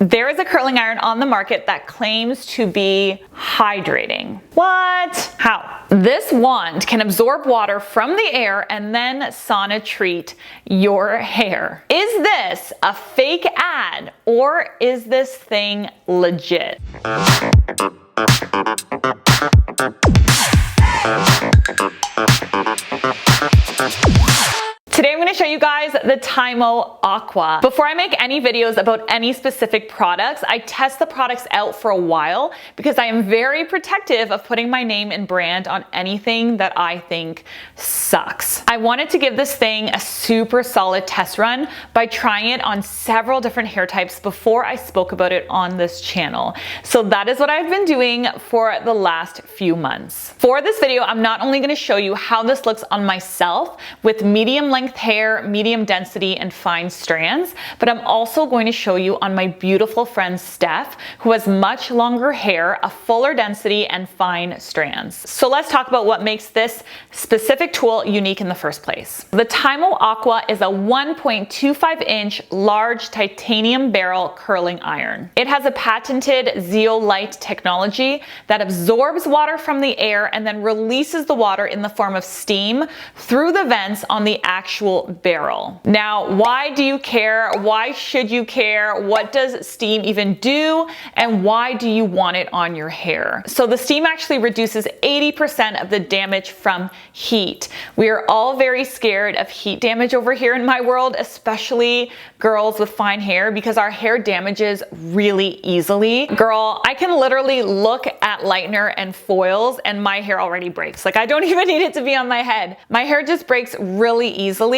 There is a curling iron on the market that claims to be hydrating. What? How? This wand can absorb water from the air and then sauna treat your hair. Is this a fake ad or is this thing legit? Today I'm going to show you guys the Tymo Aqua. Before I make any videos about any specific products, I test the products out for a while because I am very protective of putting my name and brand on anything that I think sucks. I wanted to give this thing a super solid test run by trying it on several different hair types before I spoke about it on this channel. So that is what I've been doing for the last few months. For this video, I'm not only going to show you how this looks on myself with medium length hair, medium density, and fine strands, but I'm also going to show you on my beautiful friend Steph, who has much longer hair, a fuller density, and fine strands. So let's talk about what makes this specific tool unique in the first place. The Tymo Aqua is a 1.25-inch large titanium barrel curling iron. It has a patented zeolite technology that absorbs water from the air and then releases the water in the form of steam through the vents on the actual barrel. Now, why do you care? Why should you care? What does steam even do? And why do you want it on your hair? So the steam actually reduces 80% of the damage from heat. We are all very scared of heat damage over here in my world, especially girls with fine hair, because our hair damages really easily. Girl, I can literally look at lightener and foils and my hair already breaks. Like, I don't even need it to be on my head. My hair just breaks really easily,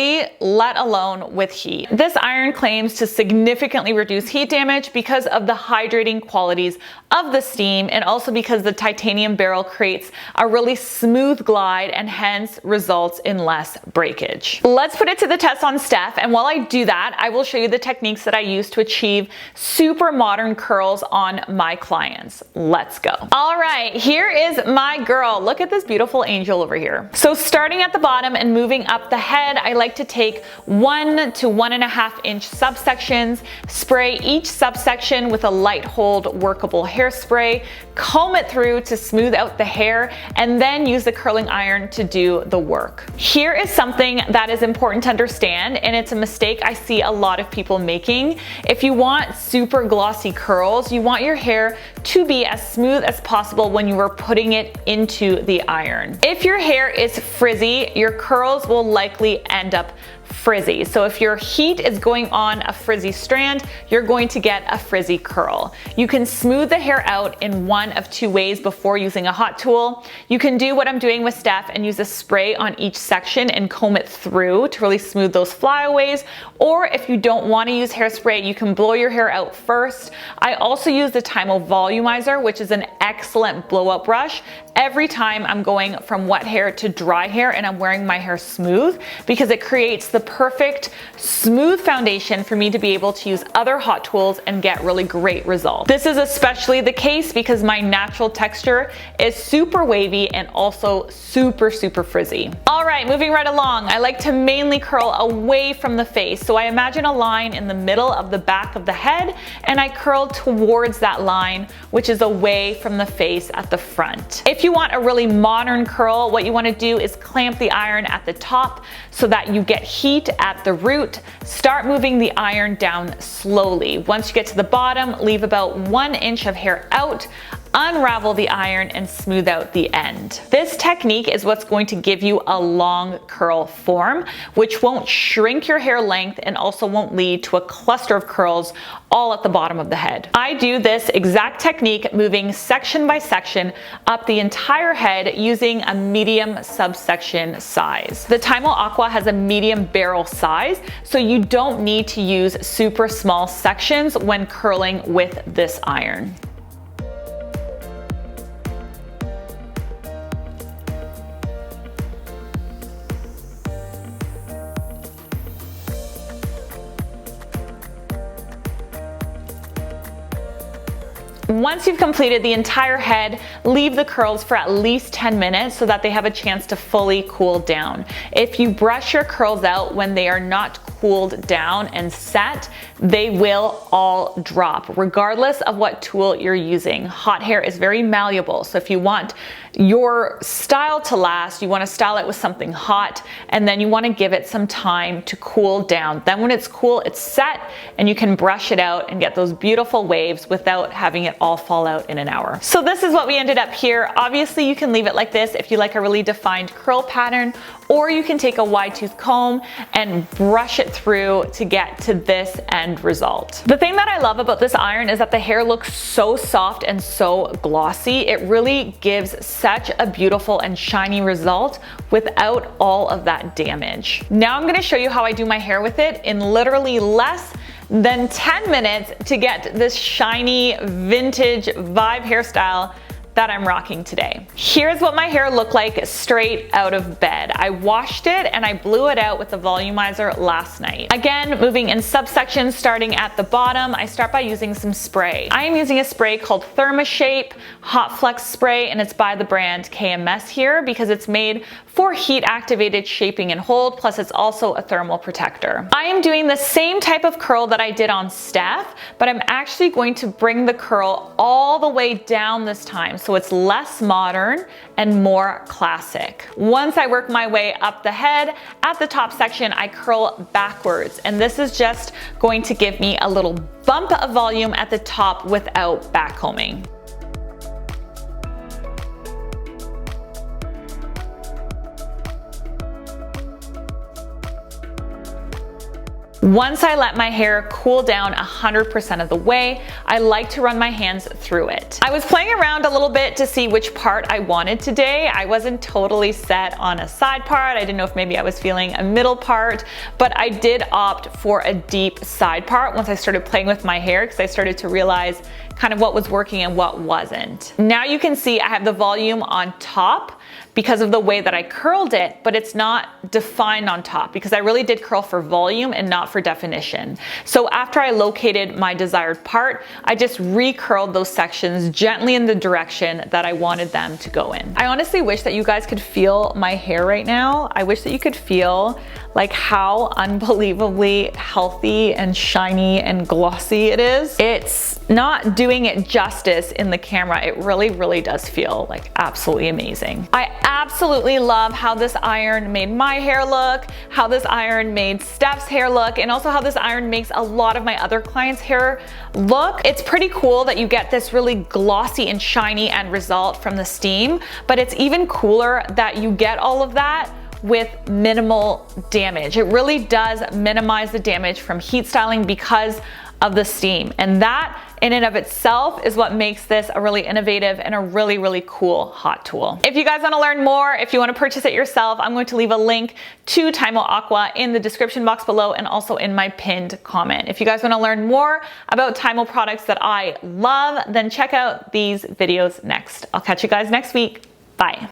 let alone with heat. This iron claims to significantly reduce heat damage because of the hydrating qualities of the steam, and also because the titanium barrel creates a really smooth glide and hence results in less breakage. Let's put it to the test on Steph, and while I do that, I will show you the techniques that I use to achieve super modern curls on my clients. Let's go. All right, here is my girl. Look at this beautiful angel over here. So starting at the bottom and moving up the head, I like to take 1 to 1.5 inch subsections, spray each subsection with a light hold workable hairspray, comb it through to smooth out the hair, and then use the curling iron to do the work. Here is something that is important to understand, and it's a mistake I see a lot of people making. If you want super glossy curls, you want your hair to be as smooth as possible when you are putting it into the iron. If your hair is frizzy, your curls will likely end up frizzy. So if your heat is going on a frizzy strand, you're going to get a frizzy curl. You can smooth the hair out in one of two ways before using a hot tool. You can do what I'm doing with Steph and use a spray on each section and comb it through to really smooth those flyaways. Or if you don't want to use hairspray, you can blow your hair out first. I also use the Tymo Volumizer, which is an excellent blow-up brush every time I'm going from wet hair to dry hair and I'm wearing my hair smooth, because it creates the perfect smooth foundation for me to be able to use other hot tools and get really great results. This is especially the case because my natural texture is super wavy and also super frizzy. All right, moving right along. I like to mainly curl away from the face. So I imagine a line in the middle of the back of the head and I curl towards that line, which is away from the face at the front. If you want a really modern curl, what you want to do is clamp the iron at the top so that you get heat at the root. Start moving the iron down slowly. Once you get to the bottom, leave about 1 inch of hair out. Unravel the iron and smooth out the end. This technique is what's going to give you a long curl form, which won't shrink your hair length and also won't lead to a cluster of curls all at the bottom of the head. I do this exact technique moving section by section up the entire head using a medium subsection size. The Tymo Aqua has a medium barrel size, so you don't need to use super small sections when curling with this iron. Once you've completed the entire head, leave the curls for at least 10 minutes so that they have a chance to fully cool down. If you brush your curls out when they are not cooled down and set, they will all drop, regardless of what tool you're using. Hot hair is very malleable, so if you want your style to last, you want to style it with something hot, and then you want to give it some time to cool down. Then when it's cool, it's set, and you can brush it out and get those beautiful waves without having it all fall out in an hour. So this is what we ended up here. Obviously, you can leave it like this if you like a really defined curl pattern, or you can take a wide tooth comb and brush it through to get to this end result. The thing that I love about this iron is that the hair looks so soft and so glossy. It really gives such a beautiful and shiny result without all of that damage. Now I'm gonna show you how I do my hair with it in literally less than 10 minutes to get this shiny vintage vibe hairstyle that I'm rocking today. Here's what my hair looked like straight out of bed. I washed it and I blew it out with the volumizer last night. Again, moving in subsections, starting at the bottom, I start by using some spray. I am using a spray called ThermaShape Hot Flex Spray, and it's by the brand KMS here because it's made for heat activated shaping and hold, plus it's also a thermal protector. I am doing the same type of curl that I did on Steph, but I'm actually going to bring the curl all the way down this time, so it's less modern and more classic. Once I work my way up the head, at the top section, I curl backwards, and this is just going to give me a little bump of volume at the top without backcombing. Once I let my hair cool down 100% of the way, I like to run my hands through it. I was playing around a little bit to see which part I wanted today. I wasn't totally set on a side part. I didn't know if maybe I was feeling a middle part, but I did opt for a deep side part once I started playing with my hair because I started to realize kind of what was working and what wasn't. Now you can see I have the volume on top because of the way that I curled it, but it's not defined on top because I really did curl for volume and not for definition. So after I located my desired part, I just recurled those sections gently in the direction that I wanted them to go in. I honestly wish that you guys could feel my hair right now. I wish that you could feel like how unbelievably healthy and shiny and glossy it is. It's not doing it justice in the camera. It really, really does feel like absolutely amazing. I absolutely love how this iron made my hair look, how this iron made Steph's hair look, and also how this iron makes a lot of my other clients' hair look. It's pretty cool that you get this really glossy and shiny end result from the steam, but it's even cooler that you get all of that with minimal damage. It really does minimize the damage from heat styling because of the steam, and that in and of itself is what makes this a really innovative and a really, really cool hot tool. If you guys want to learn more, if you want to purchase it yourself, I'm going to leave a link to Tymo Aqua in the description box below and also in my pinned comment. If you guys want to learn more about Tymo products that I love, then check out these videos next. I'll catch you guys next week. Bye.